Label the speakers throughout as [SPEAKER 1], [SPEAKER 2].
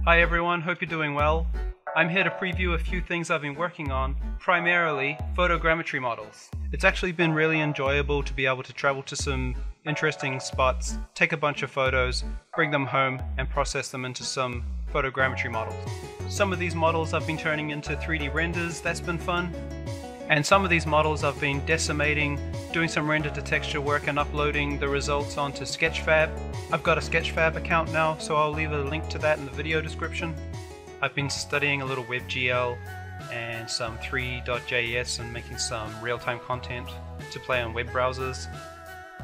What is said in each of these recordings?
[SPEAKER 1] Hi everyone, hope you're doing well. I'm here to preview a few things I've been working on, primarily photogrammetry models. It's actually been really enjoyable to be able to travel to some interesting spots, take a bunch of photos, bring them home and process them into some photogrammetry models. Some of these models I've been turning into 3D renders, that's been fun. And some of these models I've been decimating, doing some render to texture work and uploading the results onto Sketchfab. I've got a Sketchfab account now, so I'll leave a link to that in the video description. I've been studying a little WebGL and some 3.js and making some real-time content to play on web browsers.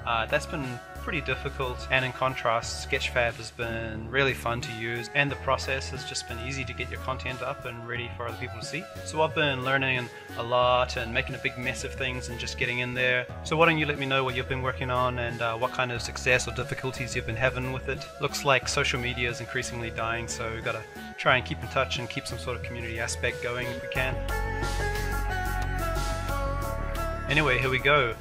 [SPEAKER 1] That's been pretty difficult, and in contrast, Sketchfab has been really fun to use, and the process has just been easy to get your content up and ready for other people to see. So I've been learning a lot and making a big mess of things and just getting in there. So why don't you let me know what you've been working on and what kind of success or difficulties you've been having with it. Looks like social media is increasingly dying, so we've got to try and keep in touch and keep some sort of community aspect going if we can. Anyway, here we go.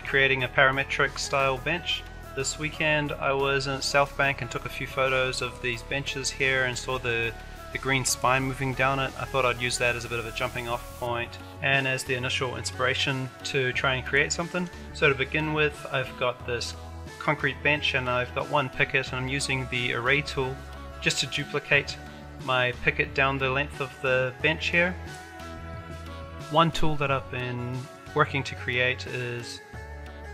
[SPEAKER 1] Creating a parametric style bench. This weekend I was in South Bank and took a few photos of these benches here and saw the green spine moving down it. I thought I'd use that as a bit of a jumping off point and as the initial inspiration to try and create something. So to begin with, I've got this concrete bench and I've got one picket, and I'm using the array tool just to duplicate my picket down the length of the bench here. One tool that I've been working to create is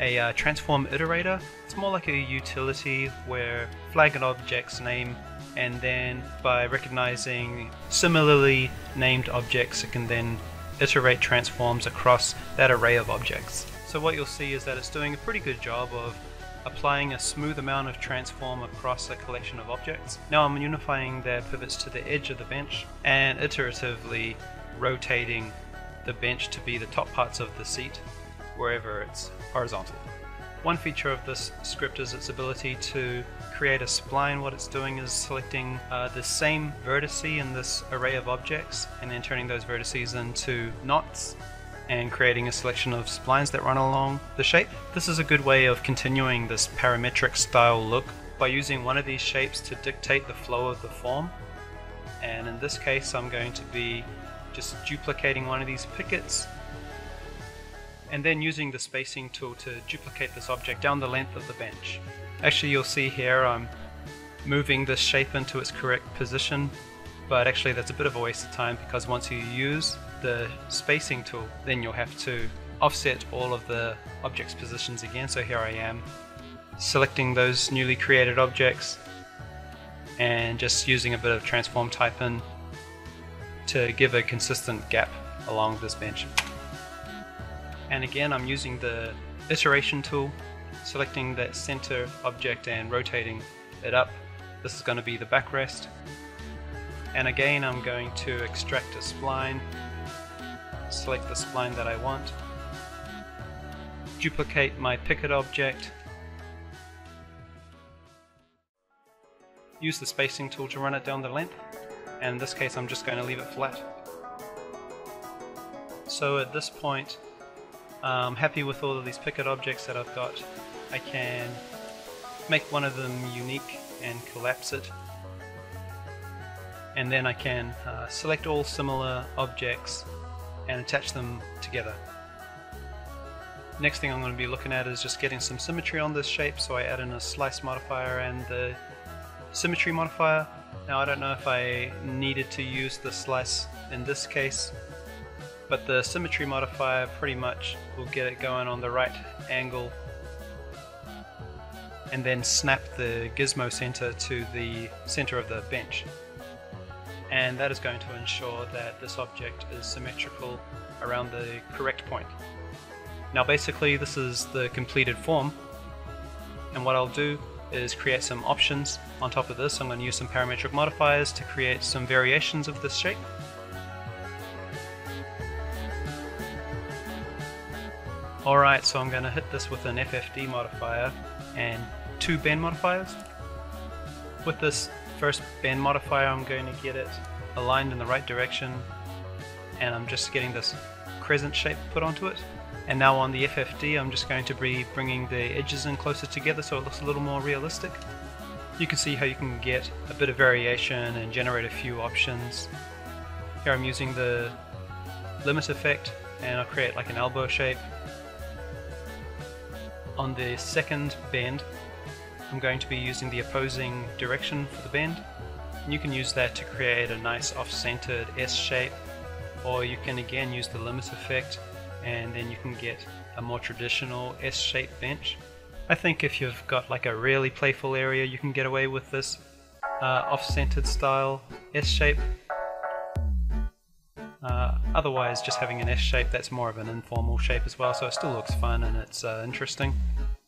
[SPEAKER 1] a transform iterator. It's more like a utility where flag an object's name, and then by recognizing similarly named objects, it can then iterate transforms across that array of objects. So what you'll see is that it's doing a pretty good job of applying a smooth amount of transform across a collection of objects. Now I'm unifying their pivots to the edge of the bench and iteratively rotating the bench to be the top parts of the seat wherever it's horizontal. One feature of this script is its ability to create a spline. What it's doing is selecting the same vertex in this array of objects and then turning those vertices into knots and creating a selection of splines that run along the shape. This is a good way of continuing this parametric style look by using one of these shapes to dictate the flow of the form. And in this case I'm going to be just duplicating one of these pickets and then using the spacing tool to duplicate this object down the length of the bench. Actually, you'll see here I'm moving this shape into its correct position, but actually that's a bit of a waste of time because once you use the spacing tool, then you'll have to offset all of the object's positions again. So here I am selecting those newly created objects and just using a bit of transform type in to give a consistent gap along this bench. And again, I'm using the iteration tool, selecting that center object and rotating it up. This is going to be the backrest. And again, I'm going to extract a spline, select the spline that I want, duplicate my picket object, use the spacing tool to run it down the length, and in this case I'm just going to leave it flat. So at this point I'm happy with all of these picket objects that I've got. I can make one of them unique and collapse it, and then I can select all similar objects and attach them together. Next thing I'm going to be looking at is just getting some symmetry on this shape, so I add in a slice modifier and the symmetry modifier. Now I don't know if I needed to use the slice in this case, but the symmetry modifier pretty much will get it going on the right angle and then snap the gizmo center to the center of the bench. And that is going to ensure that this object is symmetrical around the correct point. Now basically this is the completed form, and what I'll do is create some options on top of this. I'm going to use some parametric modifiers to create some variations of this shape. Alright, so I'm going to hit this with an FFD modifier and two bend modifiers. With this first bend modifier I'm going to get it aligned in the right direction, and I'm just getting this crescent shape put onto it. And now on the FFD I'm just going to be bringing the edges in closer together so it looks a little more realistic. You can see how you can get a bit of variation and generate a few options. Here I'm using the limit effect and I'll create like an elbow shape. On the second bend, I'm going to be using the opposing direction for the bend. And you can use that to create a nice off-centered S shape, or you can again use the limit effect and then you can get a more traditional S-shaped bench. I think if you've got like a really playful area, you can get away with this off-centered style S shape. Otherwise, just having an S shape, that's more of an informal shape as well, so it still looks fun and it's interesting.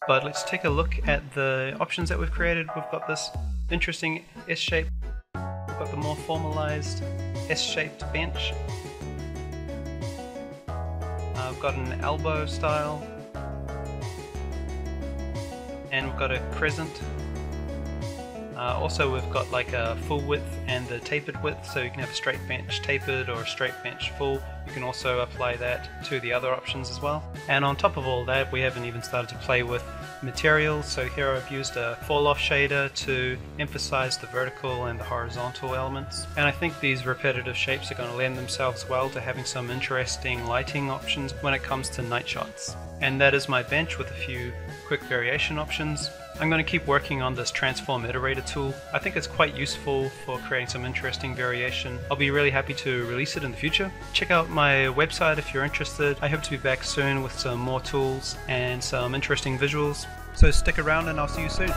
[SPEAKER 1] But let's take a look at the options that we've created. We've got this interesting S shape, we've got the more formalized S-shaped bench, we've got an elbow style, and we've got a crescent. Also we've got like a full width and the tapered width, so you can have a straight bench tapered or a straight bench full. You can also apply that to the other options as well. And on top of all that, we haven't even started to play with materials, so here I've used a fall off shader to emphasize the vertical and the horizontal elements. And I think these repetitive shapes are going to lend themselves well to having some interesting lighting options when it comes to night shots. And that is my bench with a few quick variation options. I'm going to keep working on this transform iterator tool. I think it's quite useful for creating some interesting variation. I'll be really happy to release it in the future. Check out my website if you're interested. I hope to be back soon with some more tools and some interesting visuals. So stick around and I'll see you soon.